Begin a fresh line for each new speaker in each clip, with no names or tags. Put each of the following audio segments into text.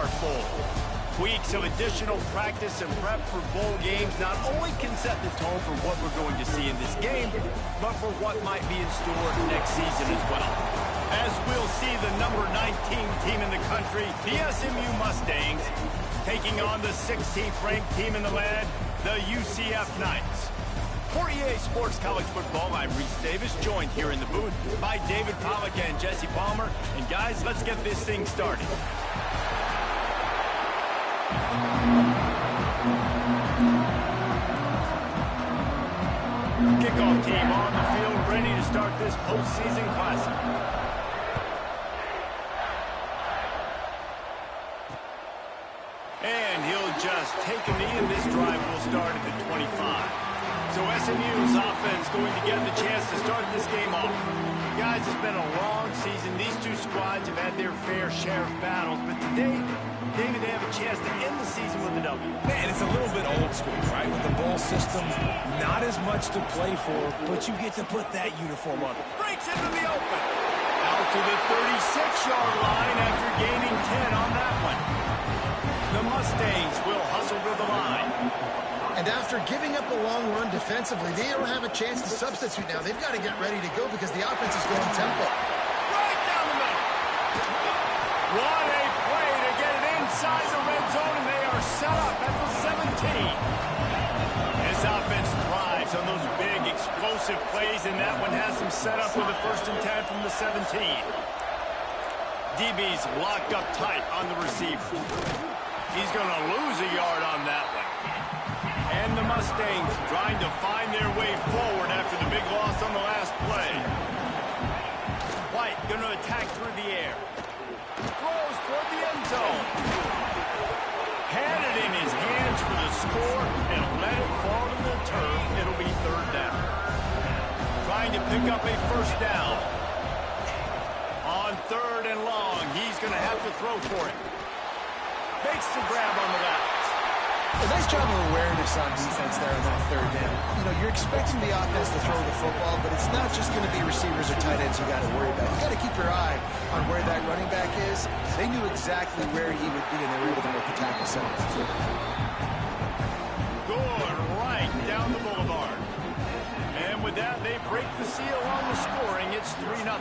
are full. Weeks of additional practice and prep for bowl games not only can set the tone for what we're going to see in this game, but for what might be in store next season as well. As we'll see the number 19 team in the country, the SMU Mustangs, taking on the 16th ranked team in the land, the UCF Knights. For EA Sports College Football, I'm Reese Davis, joined here in the booth by David Pollack and Jesse Palmer. And guys, let's get this thing started. Kickoff team on the field, ready to start this postseason classic. And he'll just take a knee, and this drive will start at the 25. So SMU's offense going to get the chance to start this game off. Guys, it's been a long season. These two squads have had their fair share of battles, but today, David, they have a chance to end the season with a W.
Man, it's a little bit old school, right? With the ball system, not as much to play for, but you get to put that uniform on.
Breaks into the open. Out to the 36-yard line after gaining 10 on that one. The Mustangs will hustle to the line.
And after giving up a long run defensively, they don't have a chance to substitute now. They've got to get ready to go because the offense is going tempo.
Right down the middle. What a play to get it inside the red zone, and they are set up at the 17. This offense thrives on those big, explosive plays, and that one has them set up with a 1st and 10 from the 17. DB's locked up tight on the receiver. He's going to lose a yard on that one. And the Mustangs trying to find their way forward after the big loss on the last play. White going to attack through the air. Throws toward the end zone. Had it in his hands for the score and let it fall to the turf. It'll be 3rd down. Trying to pick up a 1st down. On 3rd and long, he's going to have to throw for it. Makes the grab on the left.
A nice job of awareness on defense there on that 3rd down. You know, you're expecting the offense to throw the football, but it's not just going to be receivers or tight ends you got to worry about. You got to keep your eye on where that running back is. They knew exactly where he would be, and they were able to make the tackle set up.
Good right down the boulevard. And with that, they break the seal on the scoring. It's 3-0.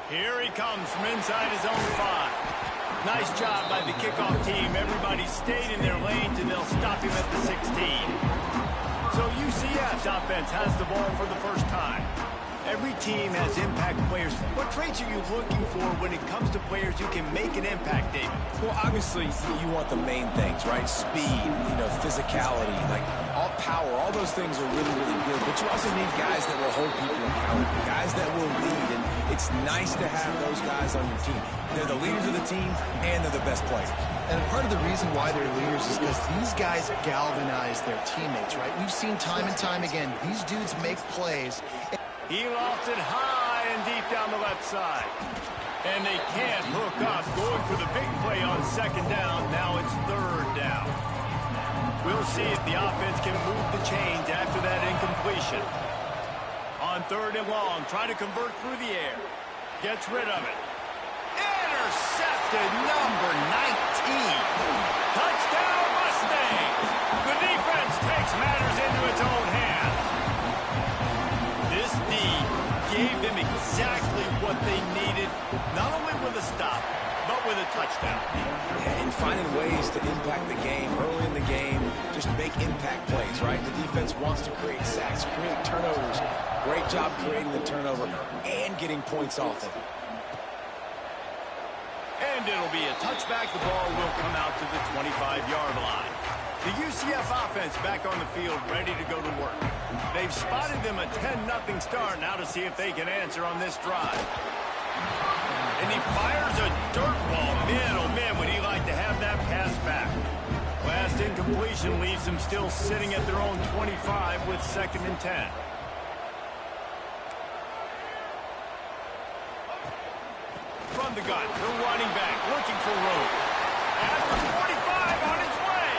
Here he comes from inside his own 5. Nice job by the kickoff team. Everybody stayed in their lanes, and they'll stop him at the 16. So UCF's offense has the ball for the first time. Every team has impact players. What traits are you looking for when it comes to players who can make an impact, David?
Well, obviously, you want the main things, right? Speed, physicality, like all power. All those things are really, really good. But you also need guys that will hold people accountable, guys that will lead. And it's nice to have those guys on your team. They're the leaders of the team, and they're the best players.
And part of the reason why they're leaders is because these guys galvanize their teammates, right? We've seen time and time again, these dudes make plays.
He lofted high and deep down the left side. And they can't hook up, going for the big play on 2nd down. Now it's 3rd down. We'll see if the offense can move the chains after that incompletion. On 3rd and long, trying to convert through the air. Gets rid of it. Intercepted, number 19. Touchdown, Mustangs. The defense takes matters into its own hands. This D gave them exactly what they needed, not only with a stop, but with a touchdown.
And finding ways to impact the game early in the game, just make impact plays, right? The defense wants to create sacks, create turnovers. Great job creating the turnover and getting points off of it.
And it'll be a touchback. The ball will come out to the 25-yard line. The UCF offense back on the field, ready to go to work. They've spotted them a 10-0 start. Now to see if they can answer on this drive. And he fires a dirt ball. Man, oh man, would he like to have that pass back. Last incompletion leaves them still sitting at their own 25 with 2nd and 10. From the gun, the running back looking for room. At the 45 on his way.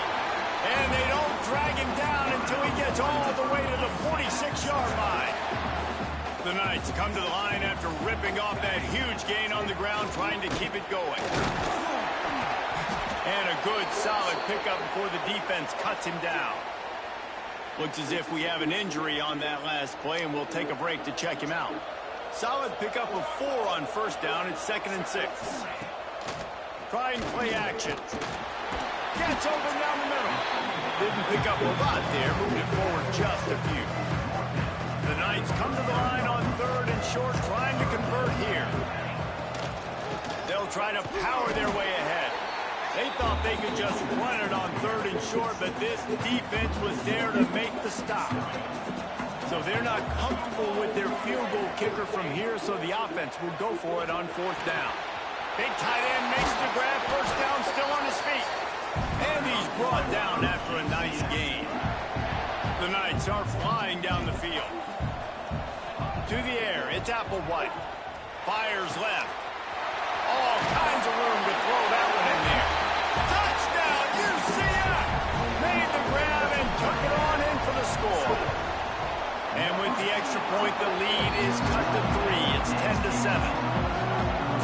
And they don't drag him down until he gets all the way to the 46-yard line. The Knights come to the line after ripping off that huge gain on the ground, trying to keep it going. And a good, solid pickup before the defense cuts him down. Looks as if we have an injury on that last play, and we'll take a break to check him out. Solid pickup of 4 on first down. It's 2nd and 6. Trying play action. Gets open down the middle. Didn't pick up a lot there, moving it forward just a few. The Knights come to the line on 3rd and short, trying to convert here. They'll try to power their way ahead. They thought they could just run it on 3rd and short, but this defense was there to make the stop. So they're not comfortable with their field goal kicker from here, so the offense will go for it on 4th down. Big tight end makes the grab, 1st down, still on his feet. And he's brought down after a nice gain. The Knights are flying down the field. To the air, it's Applewhite. Fires left. All kinds of room to throw that one in there. Touchdown, UCF! Made the grab and took it on in for the score. And with the extra point, the lead is cut to 3. It's 10-7.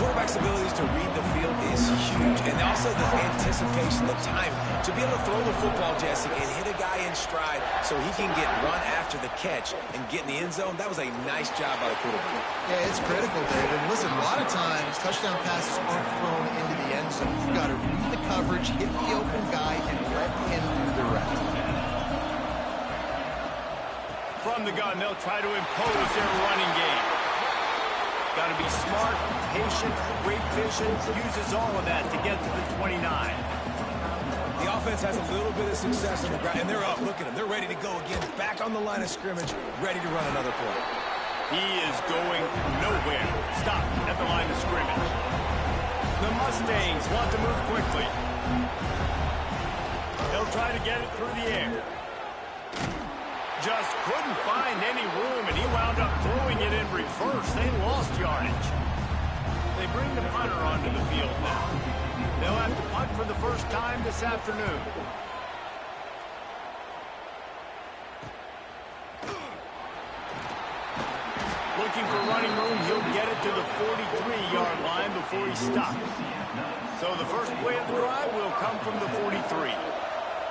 Quarterback's abilities to read the field is huge, and also the anticipation, the time to be able to throw the football, Jesse, and hit a guy in stride so he can get run after the catch and get in the end zone. That was a nice job by the quarterback.
Yeah, it's critical, David. Listen, a lot of times touchdown passes aren't thrown into the end zone. You've got to read the coverage, hit the open guy, and let him do the rest.
From the gun, they'll try to impose their running game. Got to be smart, patient, great vision, uses all of that to get to the 29.
The offense has a little bit of success on the ground, and they're up. Look at them. They're ready to go again. Back on the line of scrimmage, ready to run another play.
He is going nowhere. Stop at the line of scrimmage. The Mustangs want to move quickly. They'll try to get it through the air. Just couldn't find any room, and he wound up throwing it in reverse. They lost yardage. They bring the punter onto the field now. They'll have to punt for the first time this afternoon. Looking for running room, he'll get it to the 43-yard line before he stops. So the first play of the drive will come from the 43.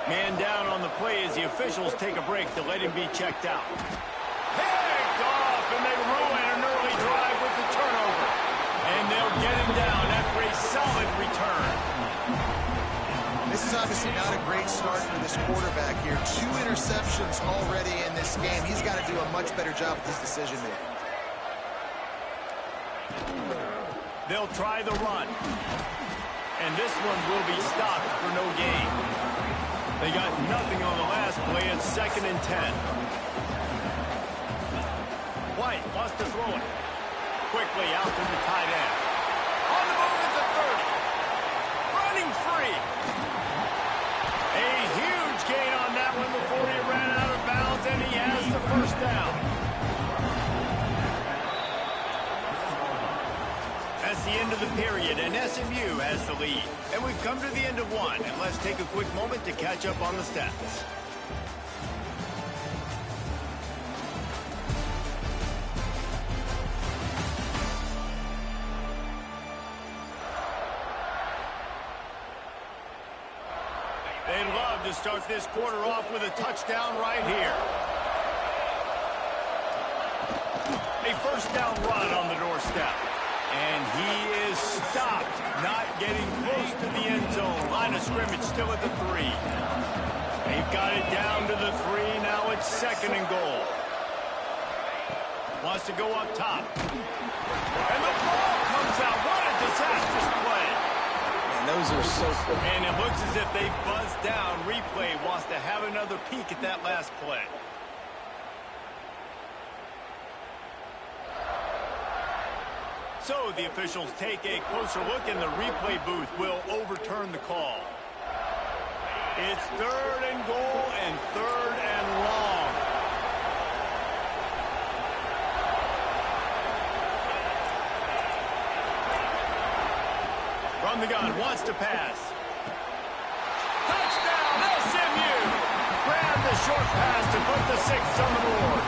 Man down on the play as the officials take a break to let him be checked out. Picked off, and they ruin an early drive with the turnover. And they'll get him down after a solid return.
This is obviously not a great start for this quarterback here. 2 interceptions already in this game. He's got to do a much better job with his decision-making.
They'll try the run. And this one will be stopped for no gain. They got nothing on the last play. It's 2nd and 10. White wants to throw it. Quickly out to the tight end. On the move at the 30. Running free. A huge gain on that one before he ran out of bounds, and he has the 1st down. That's the end of the period, and SMU has the lead. And we've come to the end of one, and let's take a quick moment to catch up on the stats. They'd love to start this quarter off with a touchdown right here. A 1st down run on the doorstep. And he is stopped, not getting close to the end zone. Line of scrimmage still at the 3. They've got it down to the 3. Now it's 2nd and goal. Wants to go up top. And the ball comes out. What a disastrous play.
And those are so...
And it looks as if they buzzed down. Replay wants to have another peek at that last play. So the officials take a closer look, and the replay booth will overturn the call. It's 3rd and goal and 3rd and long. From the gun, wants to pass. Touchdown, SMU! Grab the short pass to put the 6 on the board.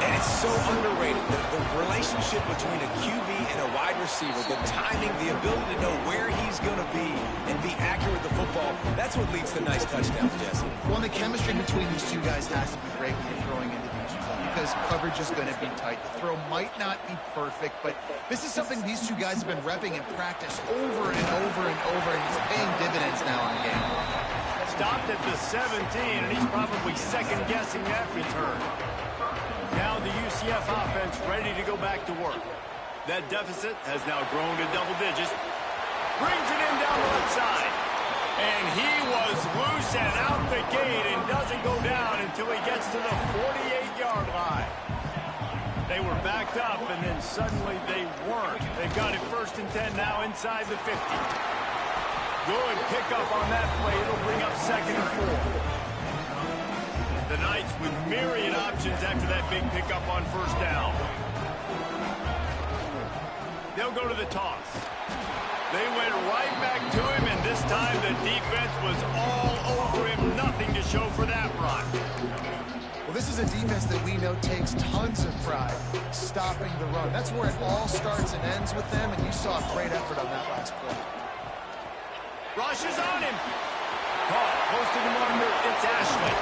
And it's so underrated. The relationship between a QB and a wide receiver, the timing, the ability to know where he's going to be and be accurate with the football, that's what leads to nice touchdowns, Jesse.
Well, the chemistry between these two guys has to be great when you're throwing into these because coverage is going to be tight. The throw might not be perfect, but this is something these two guys have been repping in practice over and over and over, and it's paying dividends now in the game.
Stopped at the 17, and he's probably second-guessing that return. Now the UCF offense ready to go back to work. That deficit has now grown to double digits. Brings it in down the left side. And he was loose and out the gate and doesn't go down until he gets to the 48-yard line. They were backed up, and then suddenly they weren't. They've got it 1st and 10 now inside the 50. Good pickup on that play. It'll bring up 2nd and 4. The Knights with myriad options after that big pickup on 1st down. They'll go to the toss. They went right back to him, and this time the defense was all over him. Nothing to show for that run.
Well, this is a defense that we know takes tons of pride stopping the run. That's where it all starts and ends with them, and you saw a great effort on that last play.
Rush is on him. Caught, posting him under. It's Ashley.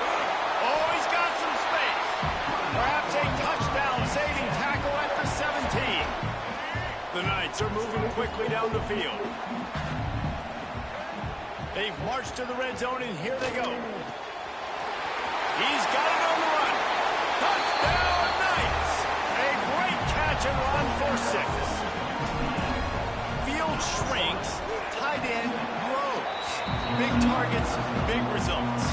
Oh, he's got some space. Perhaps a touchdown saving tackle at the 17. The Knights are moving quickly down the field. They've marched to the red zone, and here they go. He's got it on the run. Touchdown, Knights! A great catch and run for 6. Field shrinks. Tight end grows. Big targets, big results.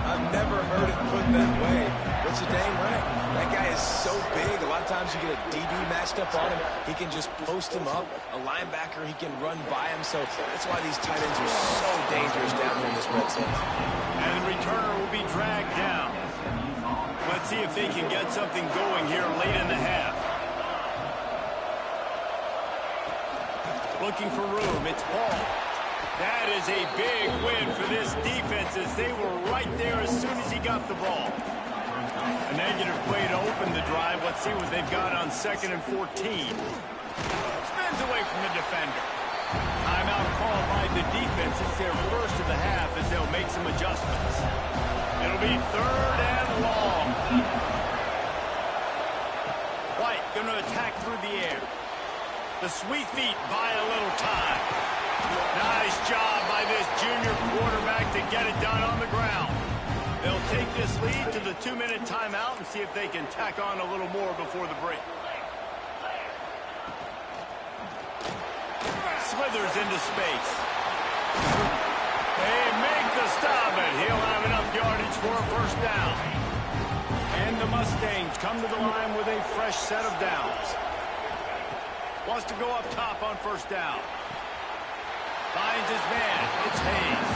I've never heard it put that way. But you're dang right. That guy is so big. A lot of times you get a DB matched up on him. He can just post him up. A linebacker, he can run by him. So that's why these tight ends are so dangerous down here in this red zone.
And the returner will be dragged down. Let's see if they can get something going here late in the half. Looking for room. It's Paul. That is a big win for this defense as they were right there as soon as he got the ball. A negative play to open the drive. Let's see what they've got on 2nd and 14. Spins away from the defender. Timeout called by the defense. It's their first of the half as they'll make some adjustments. It'll be 3rd and long. White going to attack through the air. The sweet feet buy a little time. Nice job by this junior quarterback to get it done on the ground. They'll take this lead to the 2-minute timeout and see if they can tack on a little more before the break. Slithers into space. They make the stop, and he'll have enough yardage for a 1st down. And the Mustangs come to the line with a fresh set of downs. Wants to go up top on 1st down. Finds his man. It's Hayes.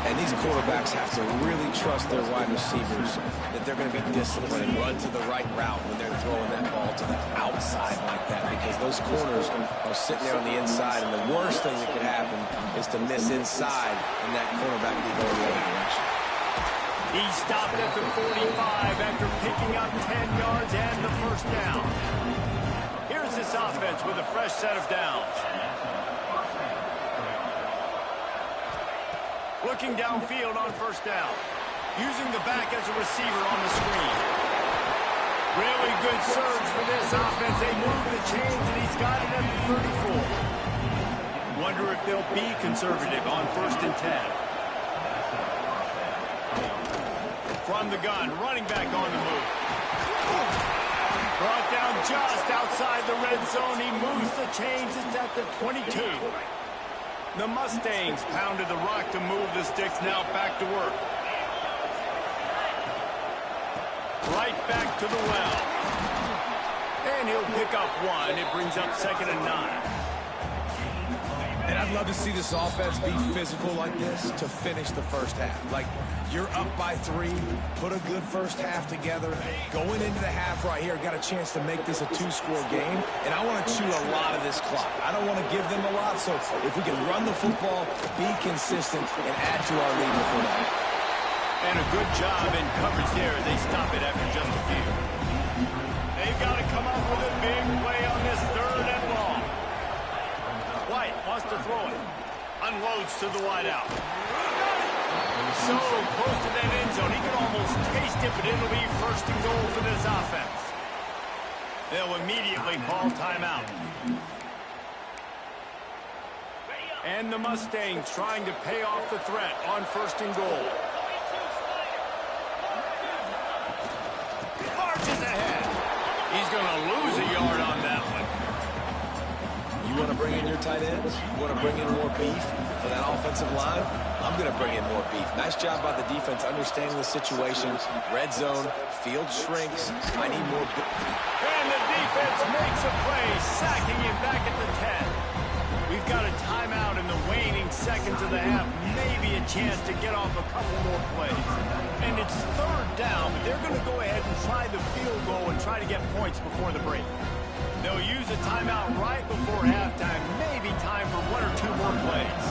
And these quarterbacks have to really trust their wide receivers that they're going to be disciplined and run to the right route when they're throwing that ball to the outside like that, because those corners are sitting there on the inside, and the worst thing that could happen is to miss inside and that quarterback be going the other direction.
He stopped at the 45 after picking up 10 yards and the 1st down. Here's this offense with a fresh set of downs. Looking downfield on 1st down. Using the back as a receiver on the screen. Really good surge for this offense. They move the chains, and he's got it at the 34. Wonder if they'll be conservative on 1st and 10. From the gun, running back on the move. Brought down just outside the red zone. He moves the chains. It's at the 22. The Mustangs pounded the rock to move the sticks. Now back to work. Right back to the well. And he'll pick up 1. It brings up 2nd and 9.
And I'd love to see this offense be physical like this to finish the 1st half. Like, you're up by 3, put a good 1st half together. Going into the half right here, got a chance to make this a 2-score game, and I want to chew a lot of this clock. I don't want to give them a lot, so if we can run the football, be consistent, and add to our lead before that.
And a good job in coverage there. They stop it after just a few. They've got to come up with a big play on this 3rd and long. White wants to throw it. Unloads to the wide out. So close to that end zone. He can almost taste it, but it'll be 1st and goal for this offense. They'll immediately call timeout. And the Mustangs trying to pay off the threat on 1st and goal. Marches ahead. He's going to lose a yard on that one.
You want to bring in your tight ends? You want to bring in more beef for that offensive line? I'm going to bring in more beef. Nice job by the defense understanding the situation. Red zone, field shrinks. I need more beef.
And the defense makes a play, sacking him back at the 10. We've got a timeout in the waning seconds of the half. Maybe a chance to get off a couple more plays. And it's 3rd down, but they're going to go ahead and try the field goal and try to get points before the break. They'll use a timeout right before halftime. Maybe time for 1 or 2 more plays.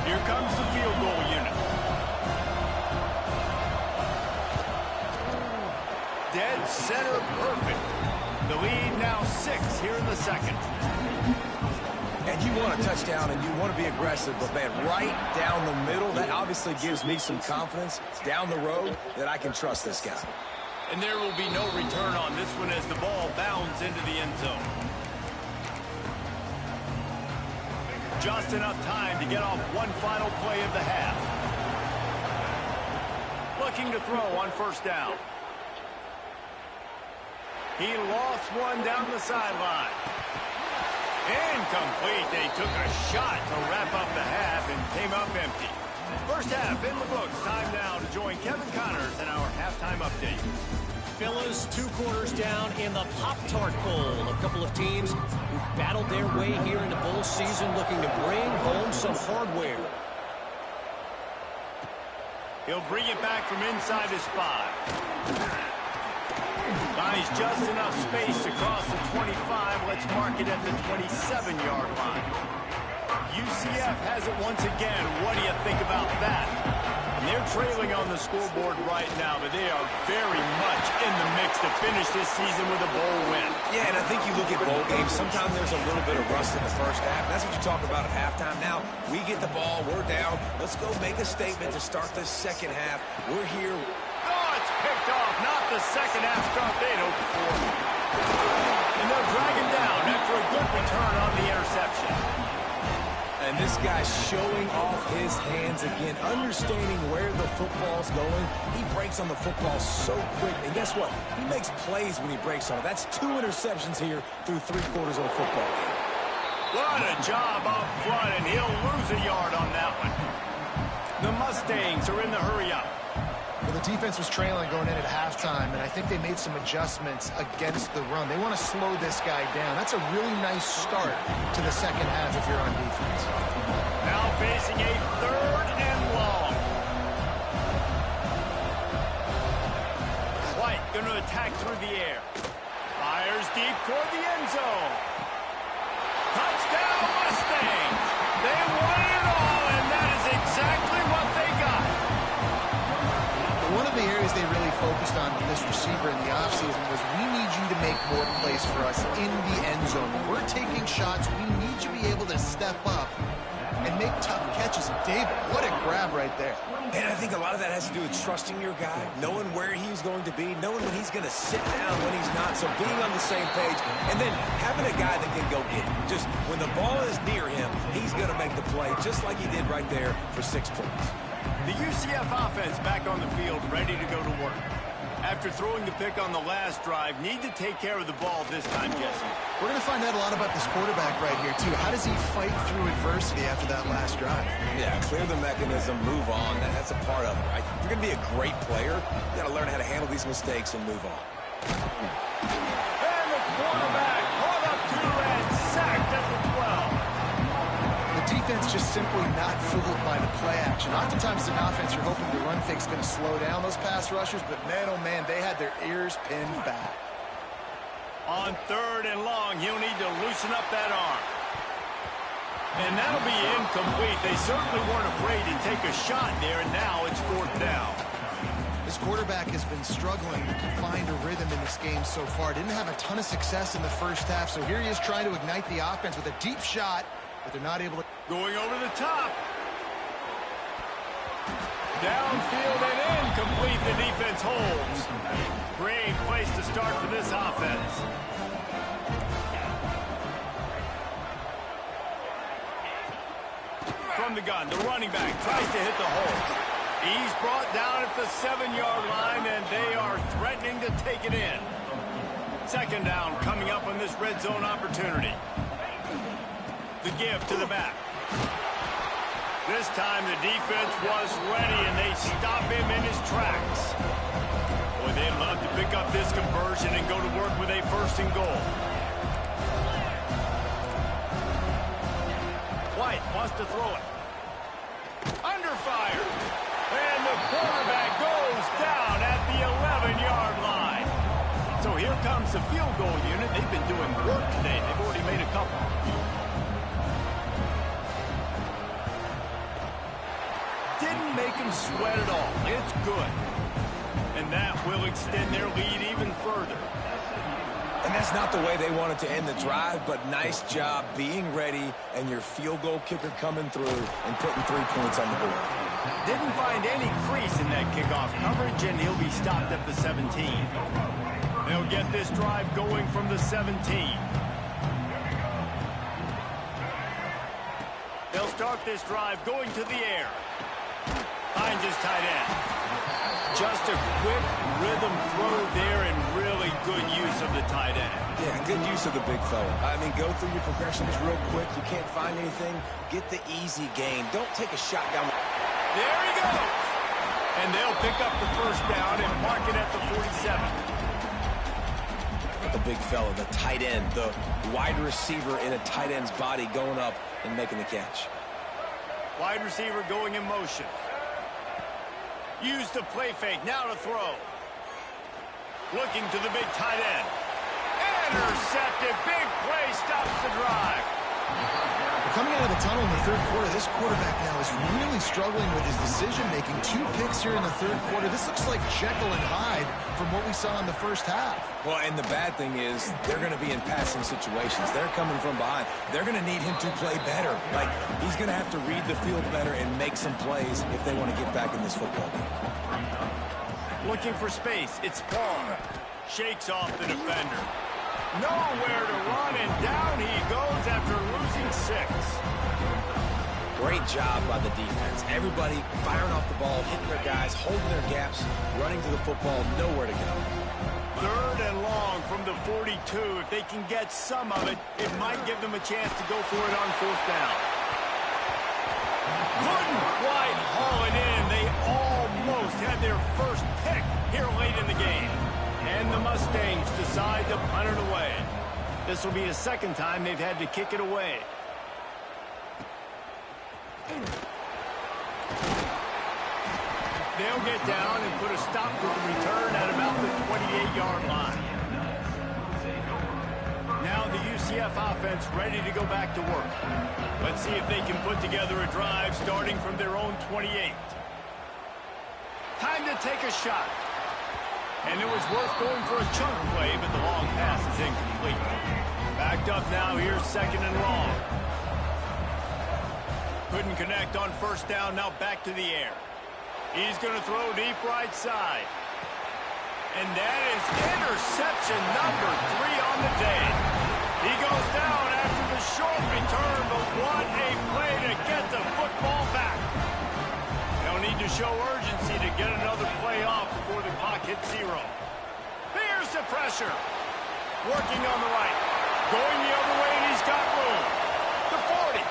Here comes the field goal unit. Dead center perfect. The lead now 6 here in the 2nd.
And you want a touchdown and you want to be aggressive, but man, right down the middle, that obviously gives me some confidence down the road that I can trust this guy.
And there will be no return on this one as the ball bounds into the end zone. Just enough time to get off one final play of the half. Looking to throw on 1st down. He lost one down the sideline. Incomplete. They took a shot to wrap up the half and came up empty. 1st half in the books. Time now to join Kevin Connors in our halftime update.
Fellas, 2 quarters down in the Pop Tart Bowl. A couple of teams who battled their way here into bowl season looking to bring home some hardware.
He'll bring it back from inside his 5. Finds just enough space to cross the 25. Let's mark it at the 27-yard line. UCF has it once again. What do you think about that? And they're trailing on the scoreboard right now, but they are very much in the mix to finish this season with a bowl win.
Yeah, and I think you look at bowl games, sometimes there's a little bit of rust in the 1st half. That's what you talk about at halftime. Now, we get the ball, we're down. Let's go make a statement to start this 2nd half. We're here.
Oh, it's picked off. Not the 2nd half start they'd hoped for. And they'll drag him down after a good return on the interception.
And this guy's showing off his hands again, understanding where the football's going. He breaks on the football so quick. And guess what? He makes plays when he breaks on it. That's 2 interceptions here through 3 quarters of the football game.
What a job up front, and he'll lose a yard on that one. The Mustangs are in the hurry-up.
Well, the defense was trailing going in at halftime, and I think they made some adjustments against the run. They want to slow this guy down. That's a really nice start to the 2nd half if you're on defense.
Now facing a 3rd and long. White going to attack through the air. Fires deep toward the end zone. Touchdown Mustangs. They won it all, and that is exactly what they got.
One of the areas they really focused on with this receiver in the offseason was we need you to make more plays for us in the end zone. When we're taking shots, we need you to be able to step up and make tough catches. David, what a grab right there.
And I think a lot of that has to do with trusting your guy, knowing where he's going to be, knowing when he's going to sit down, when he's not, so being on the same page, and then having a guy that can go get it. Just when the ball is near him, he's going to make the play, just like he did right there for 6 points.
The UCF offense back on the field, ready to go to work. After throwing the pick on the last drive, need to take care of the ball this time, Jesse.
We're going to find out a lot about this quarterback right here, too. How does he fight through adversity after that last drive?
Yeah, clear the mechanism, move on. That's a part of it, right? If you're going to be a great player, you got to learn how to handle these mistakes and move on.
And the quarterback caught up to and sacked at the 12.
The defense just simply not fooled by the play action. Oftentimes in offense, you're hoping the run fake's going to slow down those pass rushers, but man, oh man, they had their ears pinned back.
On 3rd and long, he'll need to loosen up that arm. And that'll be incomplete. They certainly weren't afraid to take a shot there, and now it's 4th down.
This quarterback has been struggling to find a rhythm in this game so far. Didn't have a ton of success in the first half, so here he is trying to ignite the offense with a deep shot, but they're not able to.
Going over the top. Downfield and incomplete. The defense holds. Great place to start for this offense. From the gun, the running back tries to hit the hole. He's brought down at the 7-yard line, and they are threatening to take it in. Second down coming up on this red zone opportunity. The give to the back. This time the defense was ready, and they stop him in his tracks. Boy, they'd love to pick up this conversion and go to work with a 1st and goal. White wants to throw it. Under fire. And the quarterback goes down at the 11-yard line. So here comes the field goal unit. They've been doing work today. They've already made a couple. Didn't make them sweat at all. It's good. And that will extend their lead even further.
And that's not the way they wanted to end the drive, but nice job being ready and your field goal kicker coming through and putting 3 points on the board.
Didn't find any crease in that kickoff coverage, and he'll be stopped at the 17. They'll get this drive going from the 17. They'll start this drive going to the air. Finds his tight end. Just a quick rhythm throw there and really good use of the tight end.
Yeah, good use of the big fella. I mean, go through your progressions real quick. You can't find anything. Get the easy gain. Don't take a shot down.
There he goes. And they'll pick up the 1st down and mark it at the 47.
The big fella, the tight end, the wide receiver in a tight end's body going up and making the catch.
Wide receiver going in motion. Use the play fake, now to throw. Looking to the big tight end. Intercepted, big play, stops the drive.
Coming out of the tunnel in the 3rd quarter, this quarterback now is really struggling with his decision-making. 2 picks here in the 3rd quarter. This looks like Jekyll and Hyde from what we saw in the first half.
Well, and the bad thing is they're going to be in passing situations. They're coming from behind. They're going to need him to play better. Like, he's going to have to read the field better and make some plays if they want to get back in this football game.
Looking for space. It's Paul. Shakes off the defender. Nowhere to run, and down he goes after losing 6.
Great job by the defense. Everybody firing off the ball, hitting their guys, holding their gaps, running to the football, nowhere to go.
3rd and long from the 42. If they can get some of it, it might give them a chance to go for it on 4th down. Couldn't quite haul it in. They almost had their first pick here late in the game. And the Mustangs decide to punt it away. This will be the 2nd time they've had to kick it away. They'll get down and put a stop to the return at about the 28-yard line. Now the UCF offense ready to go back to work. Let's see if they can put together a drive starting from their own 28. Time to take a shot. And it was worth going for a chunk play, but the long pass is incomplete. Backed up now, here's 2nd and long. Couldn't connect on 1st down, now back to the air. He's going to throw deep right side. And that is interception number 3 on the day. He goes down after the short return, but what a play to get the football back. They'll need to show urgency to get another play off before the clock hits 0. Here's the pressure. Working on the right. Going the other way, and he's got room. The 40.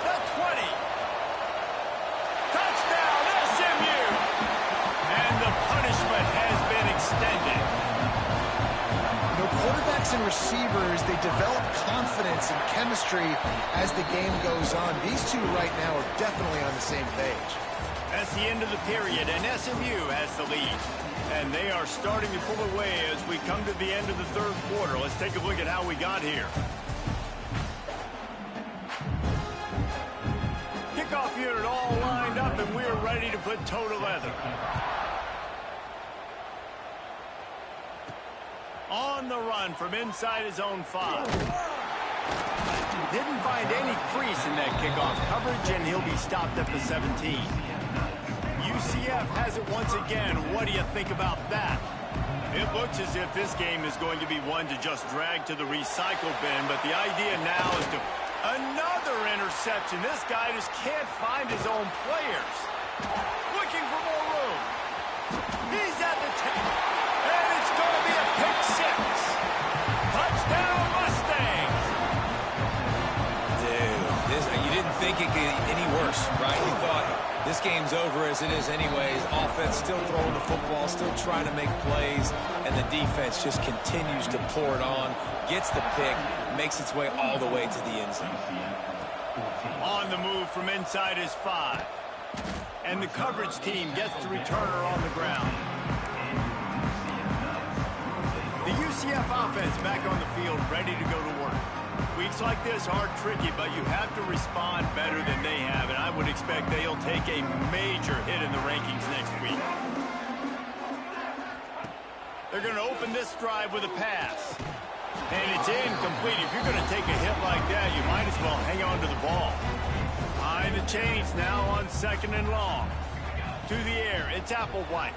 The 20. Touchdown, SMU. And the punishment has been extended.
You know, quarterbacks and receivers, they develop confidence and chemistry as the game goes on. These two right now are definitely on the same page.
That's the end of the period, and SMU has the lead. And they are starting to pull away as we come to the end of the 3rd quarter. Let's take a look at how we got here. Kickoff unit all lined up, and we're ready to put toe to leather. On the run from inside his own 5. Didn't find any crease in that kickoff coverage, and he'll be stopped at the 17. UCF has it once again. What do you think about that? It looks as if this game is going to be one to just drag to the recycle bin, but the idea now is to... Another interception. This guy just can't find his own players. Looking for more room. He's at the 10. And it's going to be a pick 6. Touchdown, Mustangs.
Dude, you didn't think it could get any worse, right? You thought this game's over as it is anyways. Offense still throwing the football, still trying to make plays, and the defense just continues to pour it on, gets the pick, makes its way all the way to the end zone.
On the move from inside his 5. And the coverage team gets the returner on the ground. The UCF offense back on the field, ready to go to work. Weeks like this are tricky, but you have to respond better than they have, and I would expect they'll take a major hit in the rankings next week. They're going to open this drive with a pass. And it's incomplete. If you're going to take a hit like that, you might as well hang on to the ball. Behind the chains now on 2nd and long. To the air, it's Applewhite.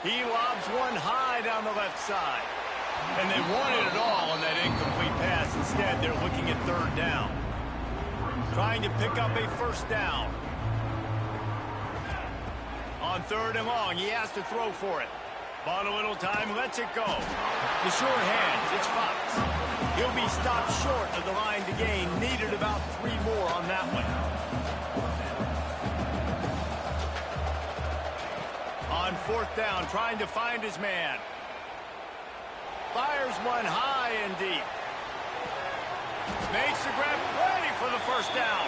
He lobs one high down the left side. And they wanted it all on that incomplete pass. Instead, they're looking at 3rd down. Trying to pick up a 1st down. On 3rd and long, he has to throw for it. Bought a little time, lets it go. The sure hands, it's Fox. He'll be stopped short of the line to gain. Needed about 3 more on that one. On 4th down, trying to find his man. Fires one high and deep. Makes the grab, ready for the 1st down.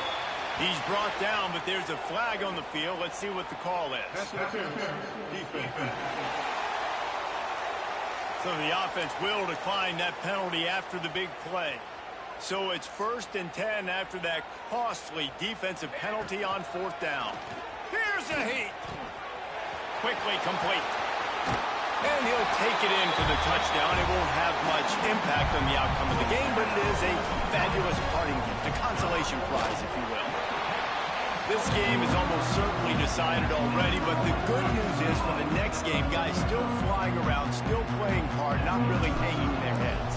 He's brought down, but there's a flag on the field. Let's see what the call is. Defense. So the offense will decline that penalty after the big play. So it's 1st and 10 after that costly defensive penalty on 4th down. Here's a heat. Quickly complete. And he'll take it in for the touchdown. It won't have much impact on the outcome of the game, but it is a fabulous parting gift, a consolation prize, if you will. This game is almost certainly decided already, but the good news is for the next game, guys still flying around, still playing hard, not really hanging their heads.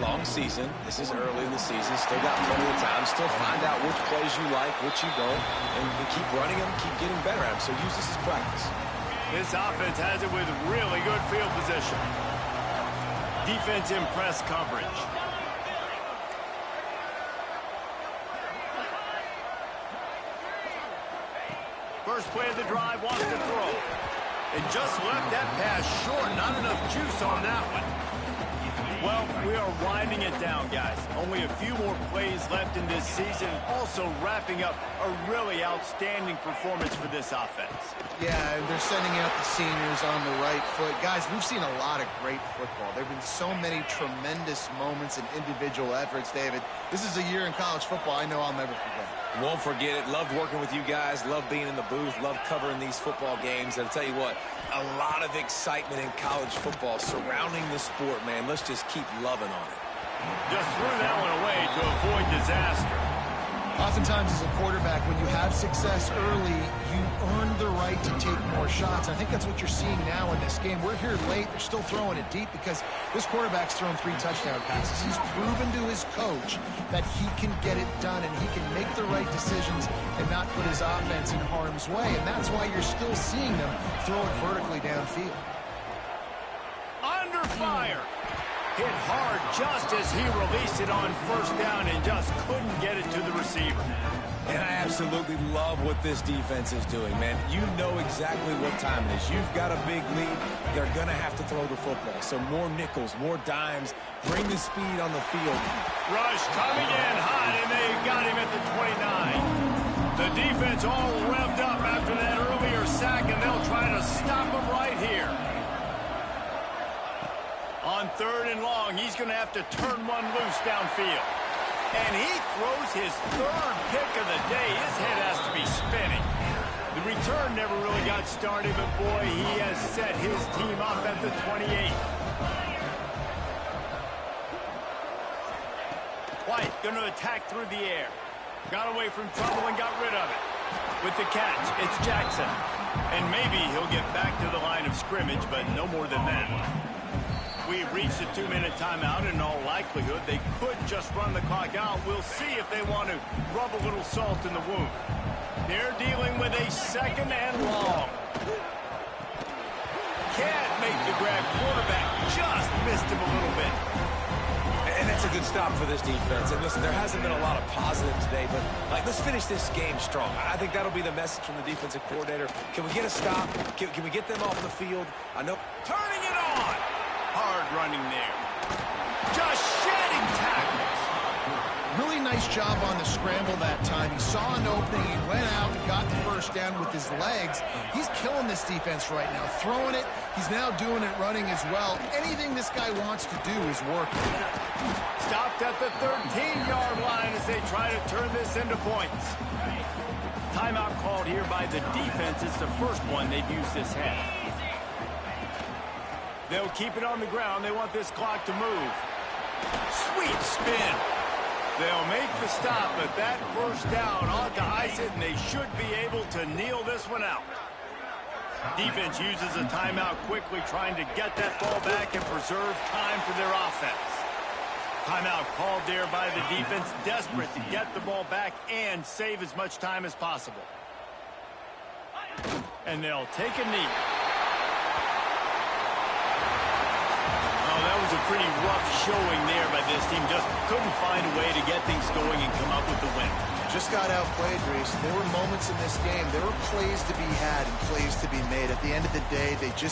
Long season. This is early in the season. Still got plenty of time. Still find out which plays you like, which you don't, and keep running them, keep getting better at them. So use this as practice.
This offense has it with really good field position. Defense in press coverage. First play of the drive, wants to throw. And just left that pass short. Not enough juice on that one. Well, we are winding it down, guys. Only a few more plays left in this season. Also wrapping up a really outstanding performance for this offense.
Yeah, and they're sending out the seniors on the right foot. Guys, we've seen a lot of great football. There have been so many tremendous moments and individual efforts, David. This is a year in college football I know I'll never forget.
Won't forget it. Loved working with you guys. Loved being in the booth. Loved covering these football games. And I'll tell you what, a lot of excitement in college football surrounding the sport, man. Let's just keep loving on it.
Just threw that one away to avoid disaster.
Oftentimes as a quarterback, when you have success early, you earn the right to take more shots. I think that's what you're seeing now in this game. We're here late. They're still throwing it deep because this quarterback's thrown 3 touchdown passes. He's proven to his coach that he can get it done and he can make the right decisions and not put his offense in harm's way. And that's why you're still seeing them throw it vertically downfield.
Under fire. Hit hard just as he released it on 1st down and just couldn't get it to the receiver.
And I absolutely love what this defense is doing, man. You know exactly what time it is. You've got a big lead. They're going to have to throw the football. So more nickels, more dimes. Bring the speed on the field.
Rush coming in hot, and they got him at the 29. The defense all revved up after that earlier sack, and they'll try to stop him right here. On 3rd and long, he's going to have to turn one loose downfield. And he throws his 3rd pick of the day. His head has to be spinning. The return never really got started, but boy, he has set his team up at the 28. White going to attack through the air. Got away from trouble and got rid of it. With the catch, it's Jackson. And maybe he'll get back to the line of scrimmage, but no more than that. We've reached a 2-minute timeout. In all likelihood, they could just run the clock out. We'll see if they want to rub a little salt in the wound. They're dealing with a 2nd and long. Can't make the grab. Quarterback just missed him a little bit.
And that's a good stop for this defense. And listen, there hasn't been a lot of positive today, but let's finish this game strong. I think that'll be the message from the defensive coordinator. Can we get a stop? Can we get them off the field? I know.
Turning it on. Hard running there. Just shedding tackles.
Really nice job on the scramble that time. He saw an opening, he went out and got the first down with his legs. He's killing this defense right now. Throwing it, he's now doing it running as well. Anything this guy wants to do is working.
Stopped at the 13-yard line as they try to turn this into points. Timeout called here by the defense. It's the first one they've used this half. They'll keep it on the ground. They want this clock to move. Sweet spin. They'll make the stop, but that first down ought to ice it, and they should be able to kneel this one out. Defense uses a timeout quickly, trying to get that ball back and preserve time for their offense. Timeout called there by the defense, desperate to get the ball back and save as much time as possible. And they'll take a knee. That was a pretty rough showing there by this team. Just couldn't find a way to get things going and come up with the win.
Just got outplayed, Reese. There were moments in this game. There were plays to be had and plays to be made. At the end of the day, they just